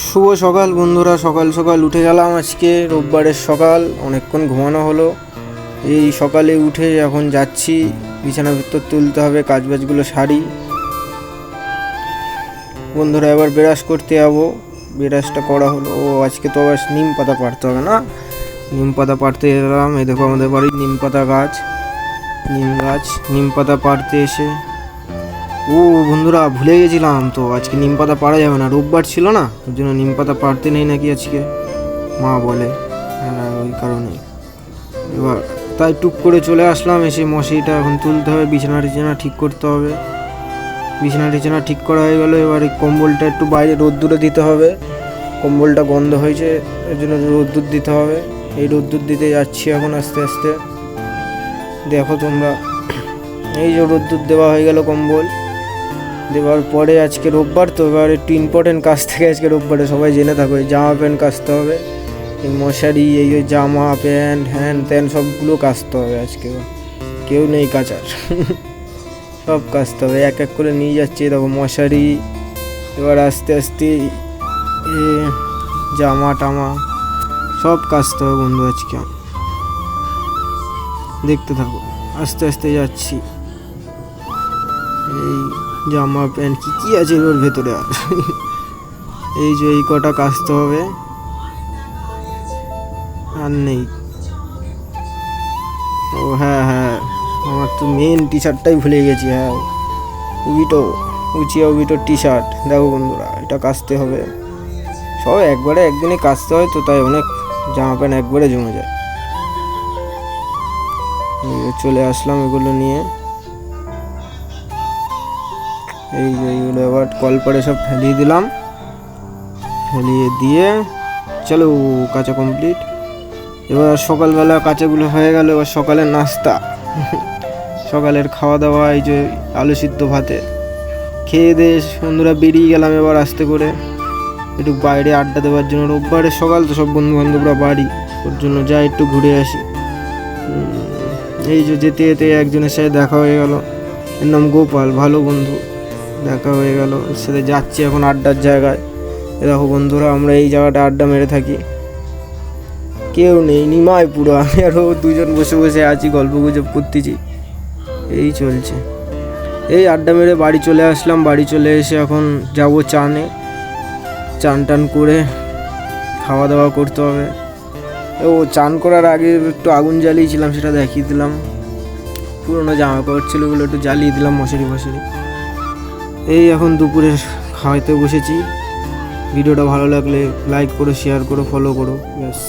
শুভ সকাল বন্ধুরা, সকাল সকাল উঠে গেলাম। আজকে রোববারের সকাল, অনেকক্ষণ ঘুমানো হলো। এই সকালে উঠে এখন যাচ্ছি, বিছানা ভিতর তুলতে হবে, কাজবাজগুলো সারি বন্ধুরা। এবার ব্রাশ করতে যাবো, ব্রাশটা করা হলো। ও আজকে তো আবার নিম পাতা পাড়তে হবে না, নিম পাতা পাড়তে এলাম। এই দেখো আমাদের বাড়ির নিম পাতা গাছ, নিম গাছ। নিম পাতা পাড়তে এসে ও বন্ধুরা ভুলে গেছিলাম তো, আজকে নিম পাতা পাড়া যাবে না, রোববার ছিল না, ওর জন্য নিম পাতা পাড়তে নেই নাকি আজকে, মা বলে। হ্যাঁ, ওই কারণে এবার তাই টুক করে চলে আসলাম। এসে মশারিটা এখন তুলতে হবে, বিছানা টিছানা ঠিক করতে হবে। বিছানা টিছানা ঠিক করা হয়ে গেলো। এবার এই কম্বলটা একটু বাইরে রোদ্দুরে দিতে হবে, কম্বলটা গন্ধ হয়েছে, এর জন্য রোদ্দুর দিতে হবে। এই রোদ্দুর দিতে যাচ্ছি এখন আস্তে আস্তে। দেখো তোমরা, এই যে রোদ্দুর দেওয়া হয়ে গেল কম্বল দেওয়ার পরে, আজকে রোববার তো এবার একটু ইম্পর্টেন্ট কাজ থেকে আজকে রোববারে সবাই জেনে থাকো, জামা প্যান্ট কাচতে হবে, এই মশারি, এই জামা প্যান্ট হ্যান ত্যান সবগুলো কাচতে হবে আজকে। কেউ নেই কাচার সব কাচতে হবে, এক এক করে নিয়ে যাচ্ছি। দেখো মশারি, এবার আস্তে আস্তে জামা টামা সব কাচতে হবে বন্ধু আজকে। দেখতে থাকো, আস্তে আস্তে যাচ্ছি। এই জামা প্যান্ট কি কি আছে ওর ভেতরে আর এই যে এই কটা কাচতে হবে, আর নেই। ও হ্যাঁ হ্যাঁ, আমার তো মেন টি শার্টটাই ভুলে গেছি। হ্যাঁ, উবিটো, উচিয়া উবিটোর টি শার্ট। দেখো বন্ধুরা, এটা কাচতে হবে সব একবারে, একদিনে কাচতে হয় তো, তাই অনেক জামা প্যান্ট একবারে জমে যায়। চলে আসলাম এগুলো নিয়ে। এই যে এইগুলো এবার কলপারে সব ফেলিয়ে দিলাম, ফেলিয়ে দিয়ে চলো কাঁচা কমপ্লিট। এবার সকালবেলা কাঁচাগুলো হয়ে গেল, এবার সকালের নাস্তা সকালের খাওয়া দাওয়া। এই যে আলু সিদ্ধ ভাতে খেয়ে দিয়ে বন্ধুরা বেরিয়ে গেলাম এবার আস্তে করে একটু বাইরে আড্ডা দেওয়ার জন্য। রোববারের সকাল তো, সব বন্ধু বান্ধবরা বাড়ি, ওর জন্য যাই একটু ঘুরে আসি। এই যে যেতে যেতে একজনের সাথে দেখা হয়ে গেল, এর নাম গোপাল, ভালো বন্ধু, দেখা হয়ে গেল। এর সাথে যাচ্ছি এখন আড্ডার জায়গায়। দেখো বন্ধুরা, আমরা এই জায়গাটা আড্ডা মেরে থাকি, কেউ নেই, নিমায় পুরো, আমি আরও দুজন বসে বসে আছি, গল্প গুজব করতেছি, এই চলছে। এই আড্ডা মেরে বাড়ি চলে আসলাম। বাড়ি চলে এসে এখন যাব চানে, চান টান করে খাওয়া দাওয়া করতে হবে। ও চান করার আগে একটু আগুন জ্বালিয়েছিলাম, সেটা দেখিয়ে দিলাম। পুরোনো জামা কাপড় ছিল, ওগুলো একটু জ্বালিয়ে দিলাম, মশারি ফশারি। এই এখন দুপুরে খাওয়াতে বসেছি। ভিডিওটা ভালো লাগলে লাইক করো, শেয়ার করো, ফলো করো, ব্যাস।